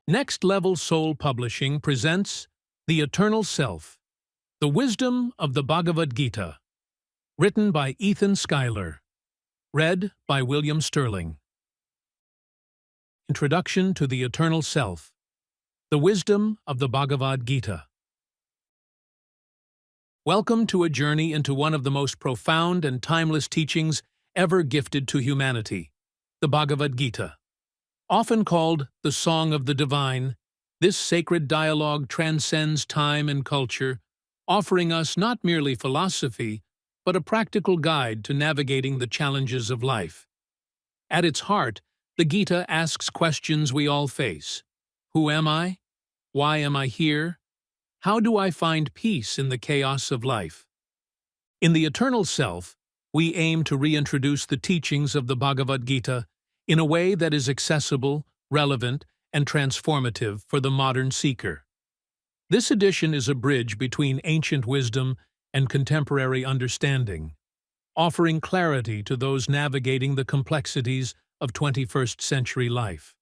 Next Level Soul Publishing presents The Eternal Self, The Wisdom of the Bhagavad Gita, written by Ethan Schuyler, read by William Sterling. Introduction to the Eternal Self, The Wisdom of the Bhagavad Gita. Welcome to a journey into one of the most profound and timeless teachings ever gifted to humanity, the Bhagavad Gita. Often called the Song of the Divine, this sacred dialogue transcends time and culture, offering us not merely philosophy, but a practical guide to navigating the challenges of life. At its heart, the Gita asks questions we all face. Who am I? Why am I here? How do I find peace in the chaos of life? In the Eternal Self, we aim to reintroduce the teachings of the Bhagavad Gita in a way that is accessible, relevant, and transformative for the modern seeker. This edition is a bridge between ancient wisdom and contemporary understanding, offering clarity to those navigating the complexities of 21st century life.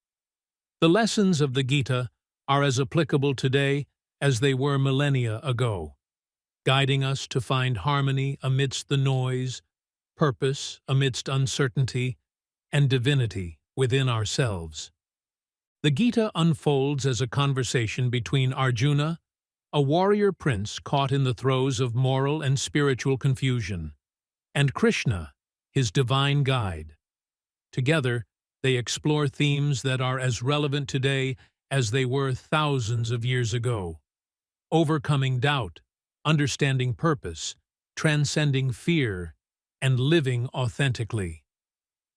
The lessons of the Gita are as applicable today as they were millennia ago, guiding us to find harmony amidst the noise, purpose amidst uncertainty, and divinity within ourselves. The Gita unfolds as a conversation between Arjuna, a warrior prince caught in the throes of moral and spiritual confusion, and Krishna, his divine guide. Together, they explore themes that are as relevant today as they were thousands of years ago. Overcoming doubt, understanding purpose, transcending fear, and living authentically.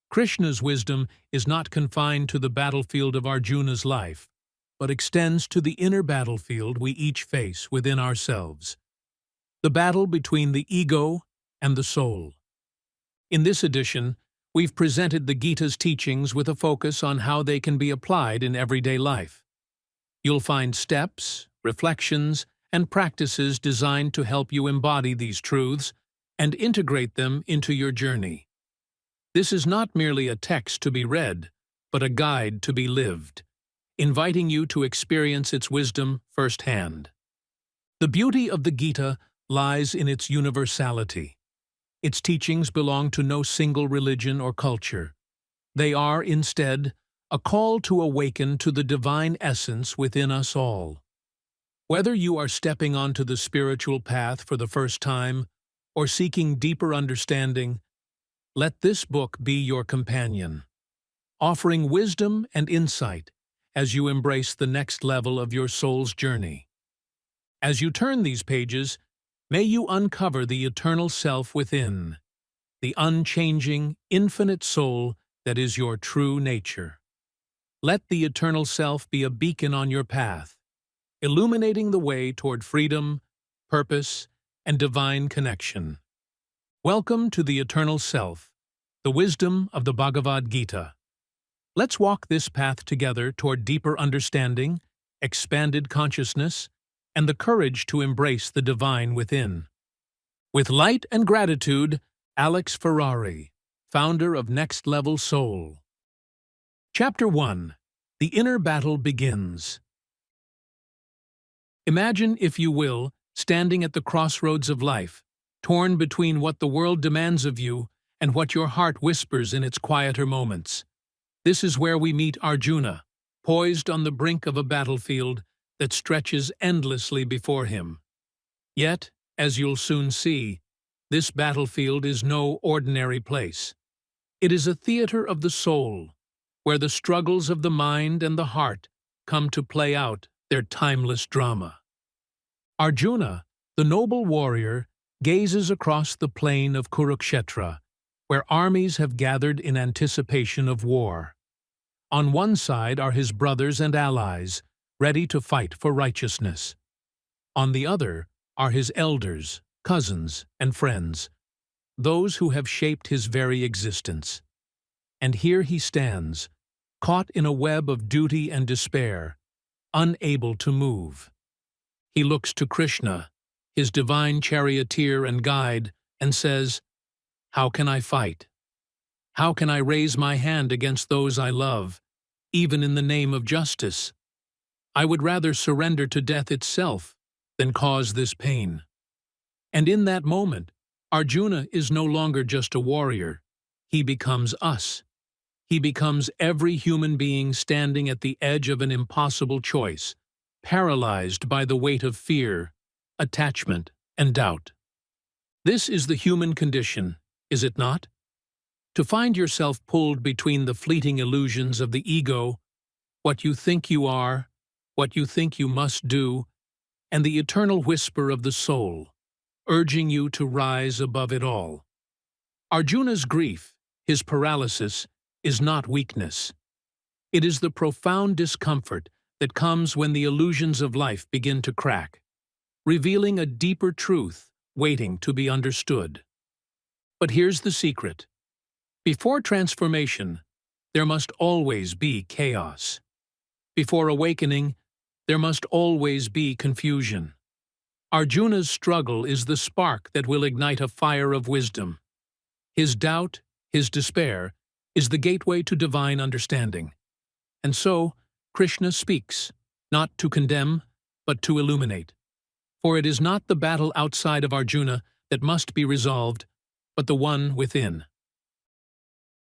Krishna's wisdom is not confined to the battlefield of Arjuna's life, but extends to the inner battlefield we each face within ourselves, the battle between the ego and the soul. In this edition, we've presented the Gita's teachings with a focus on how they can be applied in everyday life. You'll find steps, reflections, and practices designed to help you embody these truths and integrate them into your journey. This is not merely a text to be read, but a guide to be lived, inviting you to experience its wisdom firsthand. The beauty of the Gita lies in its universality. Its teachings belong to no single religion or culture. They are, instead, a call to awaken to the divine essence within us all. Whether you are stepping onto the spiritual path for the first time or seeking deeper understanding, let this book be your companion, offering wisdom and insight as you embrace the next level of your soul's journey. As you turn these pages, may you uncover the eternal self within, the unchanging, infinite soul that is your true nature. Let the eternal self be a beacon on your path, illuminating the way toward freedom, purpose, and divine connection. Welcome to the Eternal Self, the wisdom of the Bhagavad Gita. Let's walk this path together toward deeper understanding, expanded consciousness, and the courage to embrace the divine within. With light and gratitude, Alex Ferrari, founder of Next Level Soul. Chapter 1. The Inner Battle Begins. Imagine, if you will, standing at the crossroads of life, torn between what the world demands of you and what your heart whispers in its quieter moments. This is where we meet Arjuna, poised on the brink of a battlefield that stretches endlessly before him. Yet, as you'll soon see, this battlefield is no ordinary place. It is a theater of the soul, where the struggles of the mind and the heart come to play out their timeless drama. Arjuna, the noble warrior, gazes across the plain of Kurukshetra, where armies have gathered in anticipation of war. On one side are his brothers and allies, ready to fight for righteousness. On the other are his elders, cousins, and friends, those who have shaped his very existence. And here he stands, caught in a web of duty and despair, unable to move. He looks to Krishna, his divine charioteer and guide, and says, "How can I fight? How can I raise my hand against those I love, even in the name of justice?" I would rather surrender to death itself than cause this pain. And in that moment, Arjuna is no longer just a warrior. He becomes us. He becomes every human being standing at the edge of an impossible choice, paralyzed by the weight of fear, attachment, and doubt. This is the human condition, is it not? To find yourself pulled between the fleeting illusions of the ego, what you think you are, what you think you must do, and the eternal whisper of the soul, urging you to rise above it all. Arjuna's grief, his paralysis, is not weakness. It is the profound discomfort that comes when the illusions of life begin to crack, revealing a deeper truth waiting to be understood. But here's the secret. Before transformation, there must always be chaos. Before awakening, there must always be confusion. Arjuna's struggle is the spark that will ignite a fire of wisdom. His doubt, his despair, is the gateway to divine understanding. And so, Krishna speaks, not to condemn, but to illuminate. For it is not the battle outside of Arjuna that must be resolved, but the one within.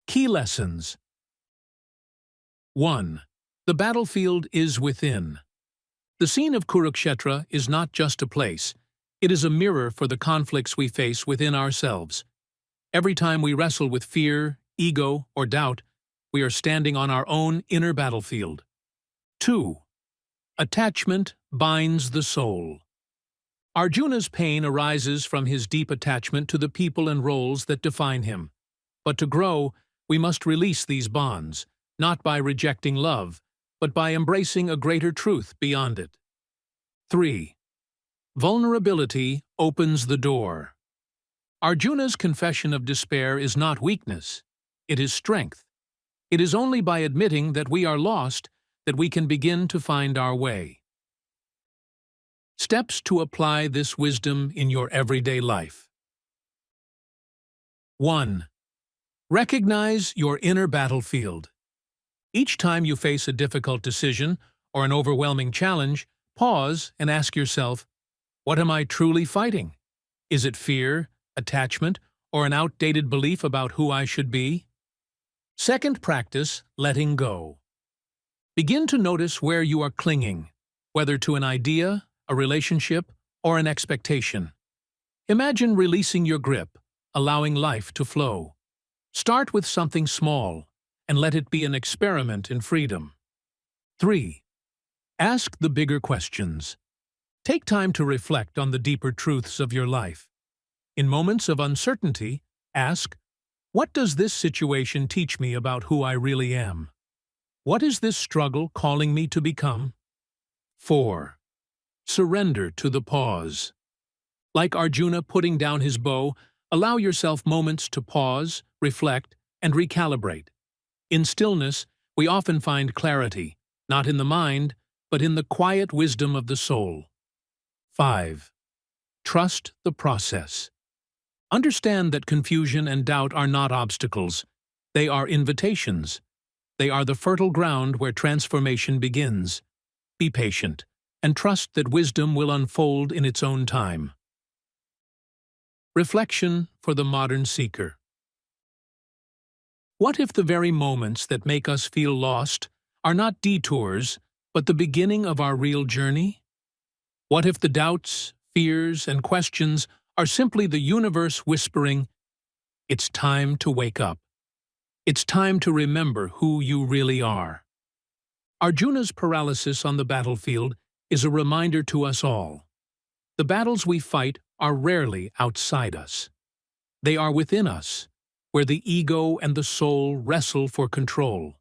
Key lessons. 1. The battlefield is within. The scene of Kurukshetra is not just a place, it is a mirror for the conflicts we face within ourselves. Every time we wrestle with fear, ego, or doubt, we are standing on our own inner battlefield. 2. Attachment binds the soul. Arjuna's pain arises from his deep attachment to the people and roles that define him. But to grow, we must release these bonds, not by rejecting love, but by embracing a greater truth beyond it. 3. Vulnerability opens the door. Arjuna's confession of despair is not weakness, it is strength. It is only by admitting that we are lost that we can begin to find our way. Steps to apply this wisdom in your everyday life. 1. Recognize your inner battlefield. Each time you face a difficult decision or an overwhelming challenge, pause and ask yourself, what am I truly fighting? Is it fear, attachment, or an outdated belief about who I should be? Second, practice letting go. Begin to notice where you are clinging, whether to an idea, a relationship, or an expectation. Imagine releasing your grip, allowing life to flow. Start with something small, and let it be an experiment in freedom. 3. Ask the bigger questions. Take time to reflect on the deeper truths of your life. In moments of uncertainty, ask, what does this situation teach me about who I really am? What is this struggle calling me to become? 4. Surrender to the pause. Like Arjuna putting down his bow, allow yourself moments to pause, reflect, and recalibrate. In stillness, we often find clarity, not in the mind, but in the quiet wisdom of the soul. 5. Trust the process. Understand that confusion and doubt are not obstacles. They are invitations. They are the fertile ground where transformation begins. Be patient, and trust that wisdom will unfold in its own time. Reflection for the modern seeker. What if the very moments that make us feel lost are not detours, but the beginning of our real journey? What if the doubts, fears, and questions are simply the universe whispering, it's time to wake up. It's time to remember who you really are. Arjuna's paralysis on the battlefield is a reminder to us all. The battles we fight are rarely outside us. They are within us, where the ego and the soul wrestle for control.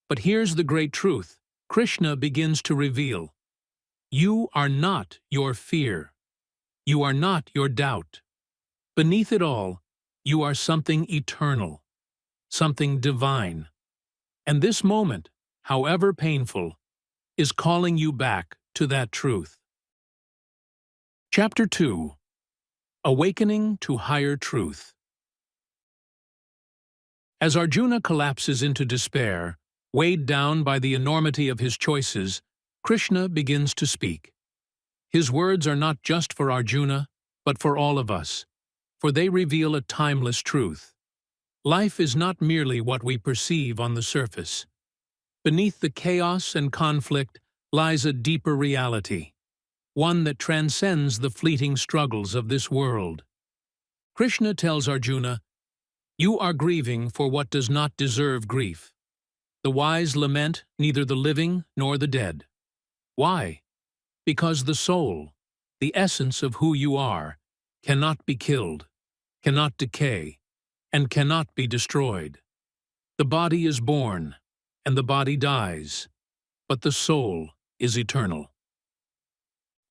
But here's the great truth Krishna begins to reveal. You are not your fear. You are not your doubt. Beneath it all, you are something eternal, something divine. And this moment, however painful, is calling you back to that truth. Chapter 2. Awakening to Higher Truth. As Arjuna collapses into despair, weighed down by the enormity of his choices, Krishna begins to speak. His words are not just for Arjuna, but for all of us, for they reveal a timeless truth. Life is not merely what we perceive on the surface. Beneath the chaos and conflict lies a deeper reality, one that transcends the fleeting struggles of this world. Krishna tells Arjuna, "You are grieving for what does not deserve grief. The wise lament neither the living nor the dead. Why? Because the soul, the essence of who you are, cannot be killed, cannot decay, and cannot be destroyed. The body is born, and the body dies, but the soul is eternal."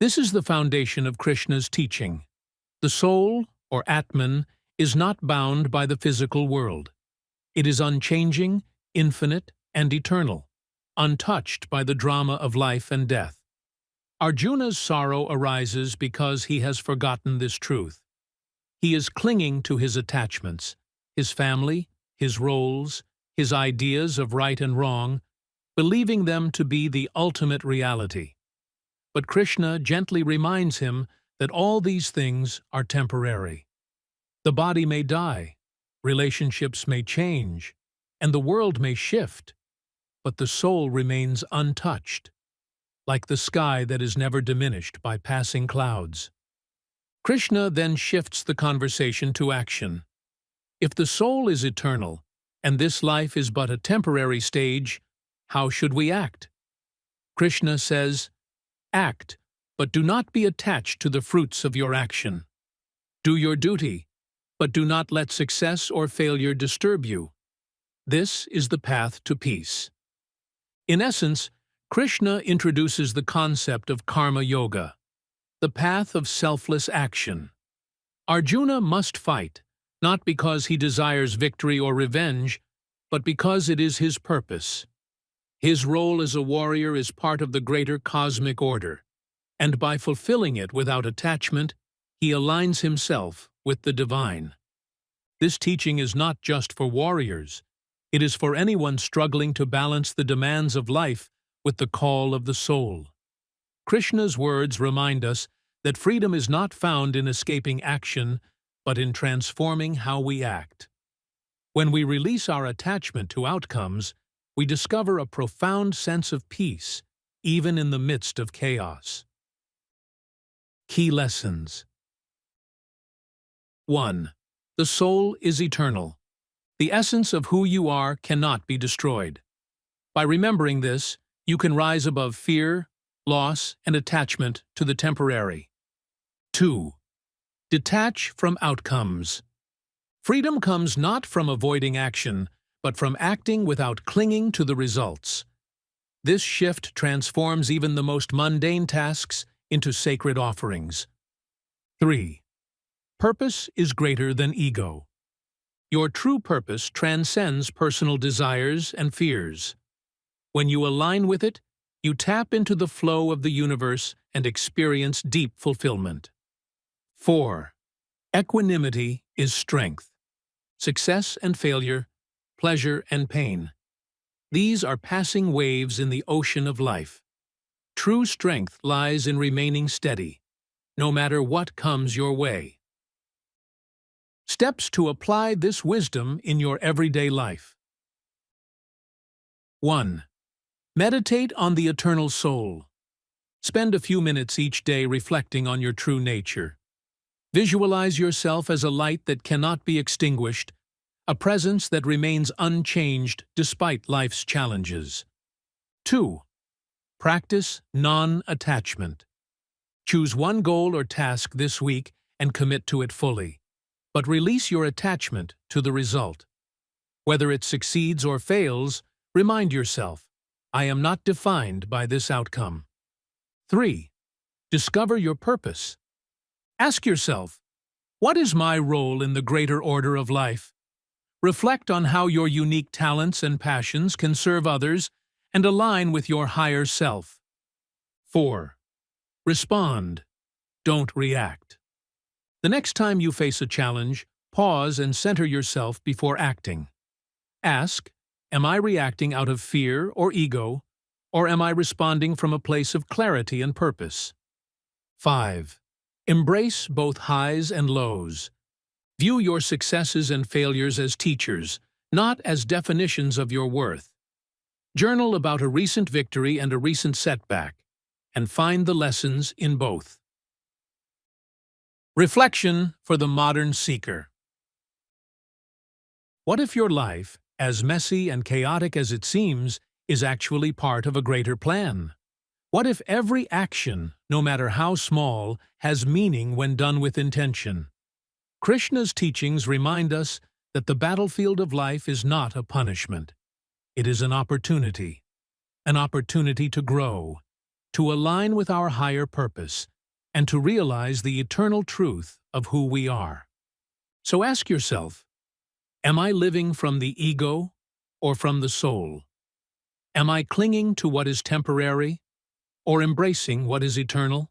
This is the foundation of Krishna's teaching. The soul, or Atman, is not bound by the physical world. It is unchanging, infinite, and eternal, untouched by the drama of life and death. Arjuna's sorrow arises because he has forgotten this truth. He is clinging to his attachments, his family, his roles, his ideas of right and wrong, believing them to be the ultimate reality. But Krishna gently reminds him that all these things are temporary. The body may die, relationships may change, and the world may shift, but the soul remains untouched, like the sky that is never diminished by passing clouds. Krishna then shifts the conversation to action. If the soul is eternal, and this life is but a temporary stage, how should we act? Krishna says, "Act, but do not be attached to the fruits of your action. Do your duty, but do not let success or failure disturb you. This is the path to peace." In essence, Krishna introduces the concept of karma yoga, the path of selfless action. Arjuna must fight, not because he desires victory or revenge, but because it is his purpose. His role as a warrior is part of the greater cosmic order, and by fulfilling it without attachment, he aligns himself with the divine. This teaching is not just for warriors. It is for anyone struggling to balance the demands of life with the call of the soul. Krishna's words remind us that freedom is not found in escaping action, but in transforming how we act. When we release our attachment to outcomes, we discover a profound sense of peace, even in the midst of chaos. Key lessons. 1. The soul is eternal. The essence of who you are cannot be destroyed. By remembering this, you can rise above fear, loss, and attachment to the temporary. 2. Detach from outcomes. Freedom comes not from avoiding action, but from acting without clinging to the results. This shift transforms even the most mundane tasks into sacred offerings. 3. Purpose is greater than ego. Your true purpose transcends personal desires and fears. When you align with it, you tap into the flow of the universe and experience deep fulfillment. 4. Equanimity is strength. Success and failure, pleasure and pain. These are passing waves in the ocean of life. True strength lies in remaining steady, no matter what comes your way. Steps to apply this wisdom in your everyday life. 1. Meditate on the eternal soul. Spend a few minutes each day reflecting on your true nature. Visualize yourself as a light that cannot be extinguished, a presence that remains unchanged despite life's challenges. 2. Practice non-attachment. Choose one goal or task this week and commit to it fully, but release your attachment to the result. Whether it succeeds or fails, remind yourself, "I am not defined by this outcome." 3. Discover your purpose. Ask yourself, what is my role in the greater order of life? Reflect on how your unique talents and passions can serve others and align with your higher self. 4. Respond. Don't react. The next time you face a challenge, pause and center yourself before acting. Ask, am I reacting out of fear or ego, or am I responding from a place of clarity and purpose? 5. Embrace both highs and lows. View your successes and failures as teachers, not as definitions of your worth. Journal about a recent victory and a recent setback, and find the lessons in both. Reflection for the modern seeker. What if your life, as messy and chaotic as it seems, is actually part of a greater plan? What if every action, no matter how small, has meaning when done with intention? Krishna's teachings remind us that the battlefield of life is not a punishment. It is an opportunity to grow, to align with our higher purpose, and to realize the eternal truth of who we are. So ask yourself, am I living from the ego or from the soul? Am I clinging to what is temporary or embracing what is eternal?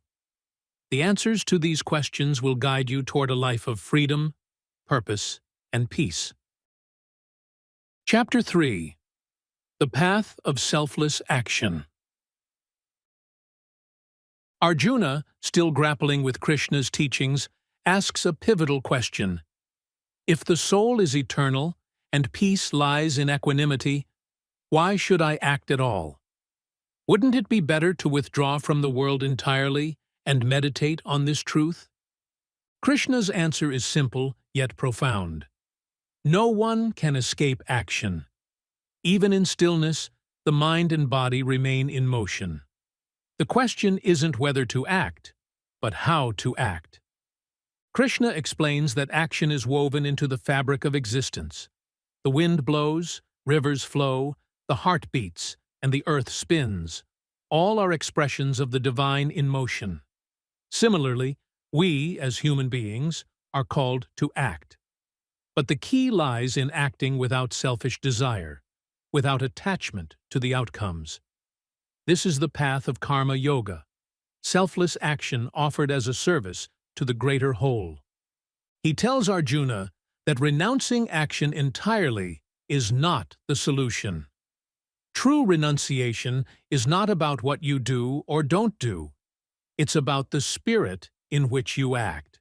The answers to these questions will guide you toward a life of freedom, purpose, and peace. Chapter 3. The Path of Selfless Action. Arjuna, still grappling with Krishna's teachings, asks a pivotal question. If the soul is eternal and peace lies in equanimity, why should I act at all? Wouldn't it be better to withdraw from the world entirely and meditate on this truth? Krishna's answer is simple yet profound. No one can escape action. Even in stillness, the mind and body remain in motion. The question isn't whether to act, but how to act. Krishna explains that action is woven into the fabric of existence. The wind blows, rivers flow, the heart beats, and the earth spins. All are expressions of the divine in motion. Similarly, we, as human beings, are called to act. But the key lies in acting without selfish desire, without attachment to the outcomes. This is the path of karma yoga, selfless action offered as a service to the greater whole. He tells Arjuna that renouncing action entirely is not the solution. True renunciation is not about what you do or don't do. It's about the spirit in which you act.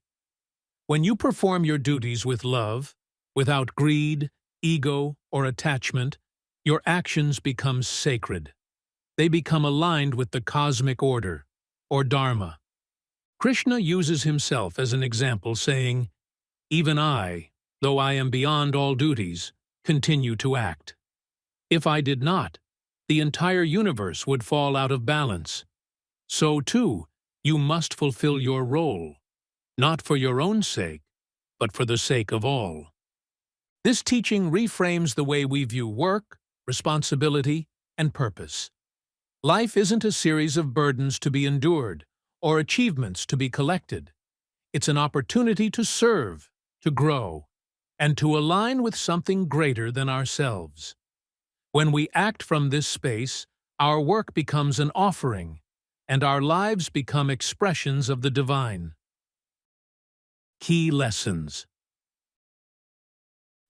When you perform your duties with love, without greed, ego, or attachment, your actions become sacred. They become aligned with the cosmic order, or dharma. Krishna uses himself as an example, saying, "Even I, though I am beyond all duties, continue to act. If I did not, the entire universe would fall out of balance. So, too, you must fulfill your role, not for your own sake, but for the sake of all." This teaching reframes the way we view work, responsibility, and purpose. Life isn't a series of burdens to be endured or achievements to be collected. It's an opportunity to serve, to grow, and to align with something greater than ourselves. When we act from this space, our work becomes an offering, and our lives become expressions of the divine. Key lessons.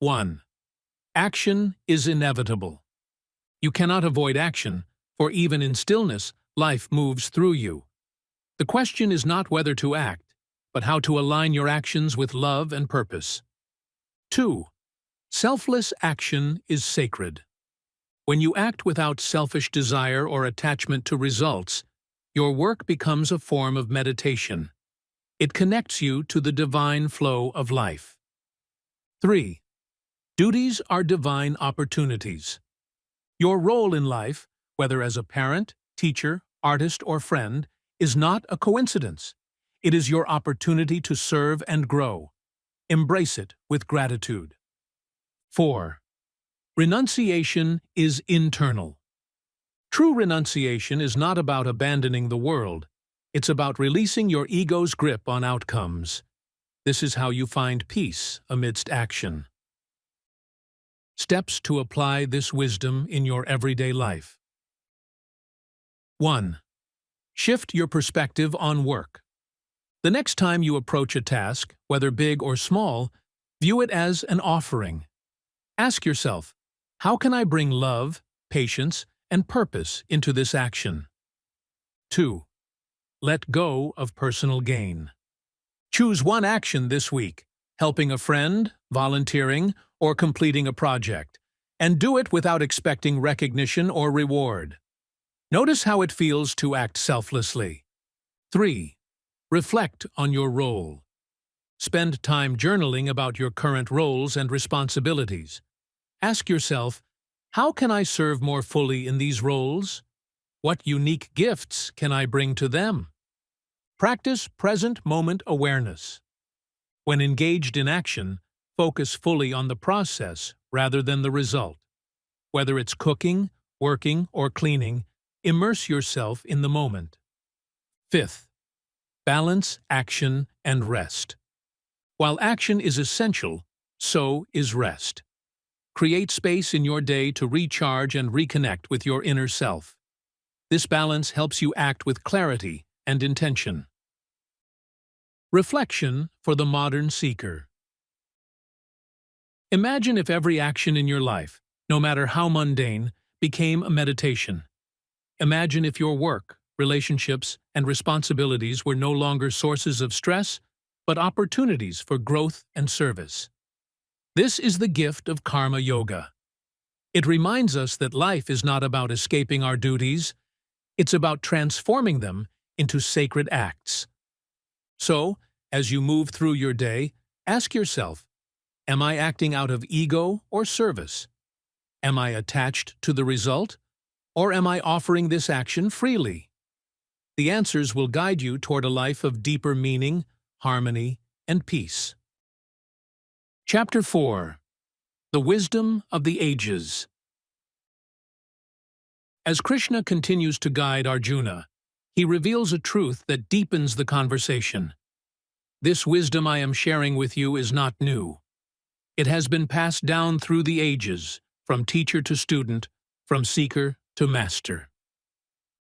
1. Action is inevitable. You cannot avoid action, for even in stillness, life moves through you. The question is not whether to act, but how to align your actions with love and purpose. 2. Selfless action is sacred. When you act without selfish desire or attachment to results, your work becomes a form of meditation. It connects you to the divine flow of life. 3. Duties are divine opportunities. Your role in life, whether as a parent, teacher, artist, or friend, is not a coincidence. It is your opportunity to serve and grow. Embrace it with gratitude. 4. Renunciation is internal. True renunciation is not about abandoning the world. It's about releasing your ego's grip on outcomes. This is how you find peace amidst action. Steps to apply this wisdom in your everyday life. 1. Shift your perspective on work. The next time you approach a task, whether big or small, view it as an offering. Ask yourself, how can I bring love, patience, and purpose into this action. 2. Let go of personal gain. Choose one action this week, helping a friend, volunteering, or completing a project, and do it without expecting recognition or reward. Notice how it feels to act selflessly. 3. Reflect on your role. Spend time journaling about your current roles and responsibilities. Ask yourself, how can I serve more fully in these roles? What unique gifts can I bring to them? Practice present moment awareness. When engaged in action, focus fully on the process rather than the result. Whether it's cooking, working, or cleaning, immerse yourself in the moment. 5. Balance action and rest. While action is essential, so is rest. Create space in your day to recharge and reconnect with your inner self. This balance helps you act with clarity and intention. Reflection for the modern seeker. Imagine if every action in your life, no matter how mundane, became a meditation. Imagine if your work, relationships, and responsibilities were no longer sources of stress, but opportunities for growth and service. This is the gift of karma yoga. It reminds us that life is not about escaping our duties, it's about transforming them into sacred acts. So, as you move through your day, ask yourself, am I acting out of ego or service? Am I attached to the result? Or am I offering this action freely? The answers will guide you toward a life of deeper meaning, harmony, and peace. Chapter 4. The Wisdom of the Ages. As Krishna continues to guide Arjuna, he reveals a truth that deepens the conversation. This wisdom I am sharing with you is not new. It has been passed down through the ages, from teacher to student, from seeker to master.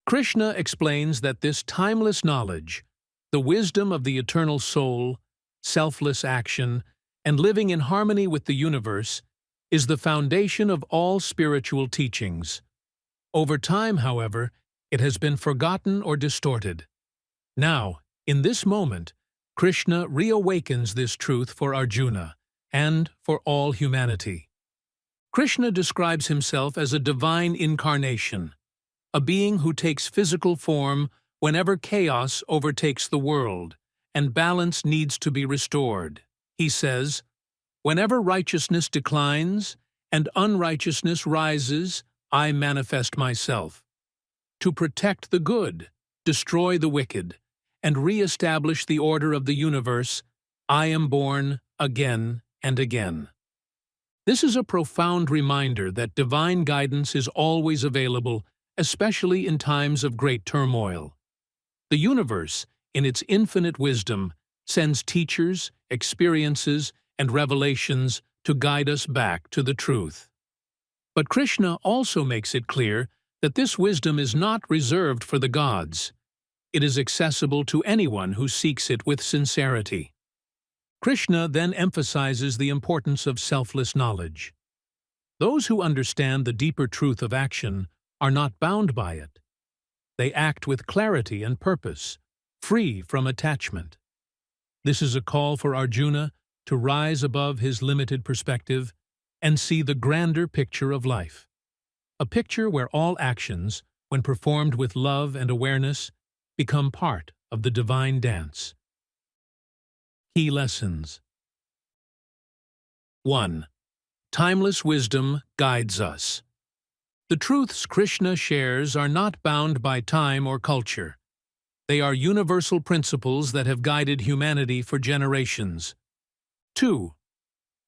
Krishna explains that this timeless knowledge, the wisdom of the eternal soul, selfless action, and living in harmony with the universe, is the foundation of all spiritual teachings. Over time, however, it has been forgotten or distorted. Now, in this moment, Krishna reawakens this truth for Arjuna and for all humanity. Krishna describes himself as a divine incarnation, a being who takes physical form whenever chaos overtakes the world and balance needs to be restored. He says, "Whenever righteousness declines and unrighteousness rises, I manifest myself. To protect the good, destroy the wicked, and re-establish the order of the universe, I am born again and again." This is a profound reminder that divine guidance is always available, especially in times of great turmoil. The universe, in its infinite wisdom, sends teachers, experiences, and revelations to guide us back to the truth. But Krishna also makes it clear that this wisdom is not reserved for the gods. It is accessible to anyone who seeks it with sincerity. Krishna then emphasizes the importance of selfless knowledge. Those who understand the deeper truth of action are not bound by it. They act with clarity and purpose, free from attachment. This is a call for Arjuna to rise above his limited perspective and see the grander picture of life. A picture where all actions, when performed with love and awareness, become part of the divine dance. Key lessons. 1. Timeless wisdom guides us. The truths Krishna shares are not bound by time or culture. They are universal principles that have guided humanity for generations. 2.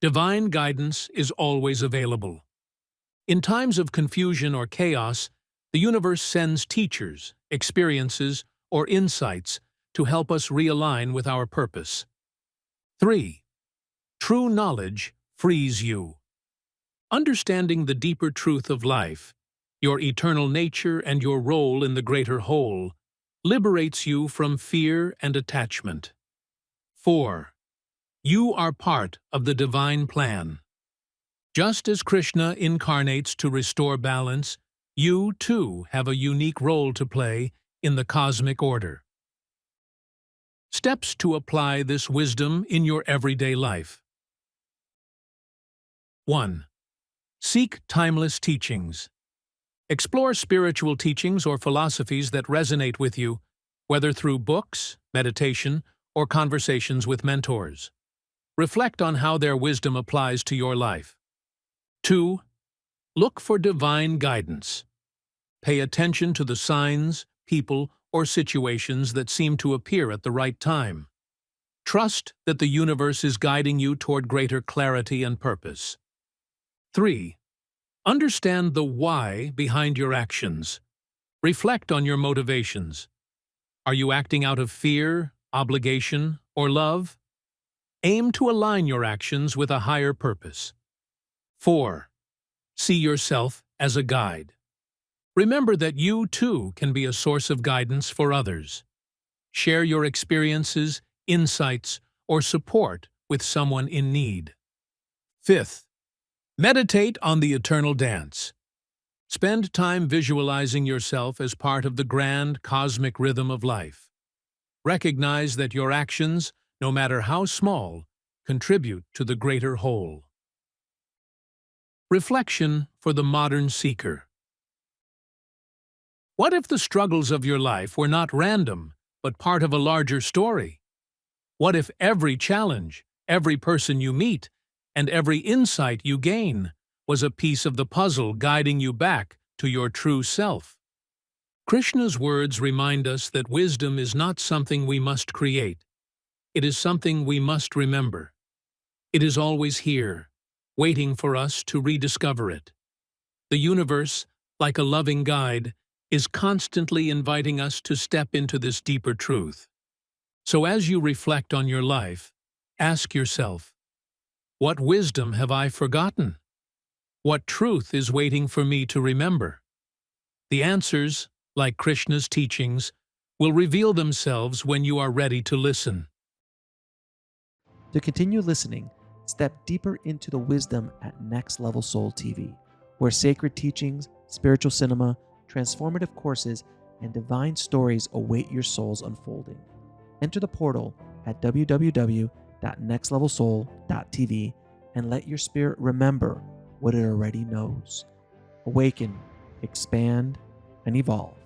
Divine guidance is always available. In times of confusion or chaos, the universe sends teachers, experiences, or insights to help us realign with our purpose. 3. True knowledge frees you. Understanding the deeper truth of life, your eternal nature and your role in the greater whole, liberates you from fear and attachment. 4. You are part of the divine plan. Just as Krishna incarnates to restore balance, You, too, have a unique role to play in the cosmic order. Steps to apply this wisdom in your everyday life. 1. Seek timeless teachings. Explore spiritual teachings or philosophies that resonate with you, whether through books, meditation, or conversations with mentors. Reflect on how their wisdom applies to your life. 2. Look for divine guidance. Pay attention to the signs, people, or situations that seem to appear at the right time. Trust that the universe is guiding you toward greater clarity and purpose. 3. Understand the why behind your actions. Reflect on your motivations. Are you acting out of fear, obligation, or love? Aim to align your actions with a higher purpose. 4. See yourself as a guide. Remember that you, too, can be a source of guidance for others. Share your experiences, insights, or support with someone in need. 5th, meditate on the eternal dance. Spend time visualizing yourself as part of the grand cosmic rhythm of life. Recognize that your actions, no matter how small, contribute to the greater whole. Reflection for the modern seeker. What if the struggles of your life were not random, but part of a larger story? What if every challenge, every person you meet, and every insight you gain was a piece of the puzzle guiding you back to your true self? Krishna's words remind us that wisdom is not something we must create. It is something we must remember. It is always here, waiting for us to rediscover it. The universe, like a loving guide, is constantly inviting us to step into this deeper truth. So as you reflect on your life, ask yourself, what wisdom have I forgotten? What truth is waiting for me to remember? The answers, like Krishna's teachings, will reveal themselves when you are ready to listen. To continue listening, step deeper into the wisdom at Next Level Soul TV, where sacred teachings, spiritual cinema, transformative courses, and divine stories await your soul's unfolding. Enter the portal at www.nextlevelsoul.tv and let your spirit remember what it already knows. Awaken, expand, and evolve.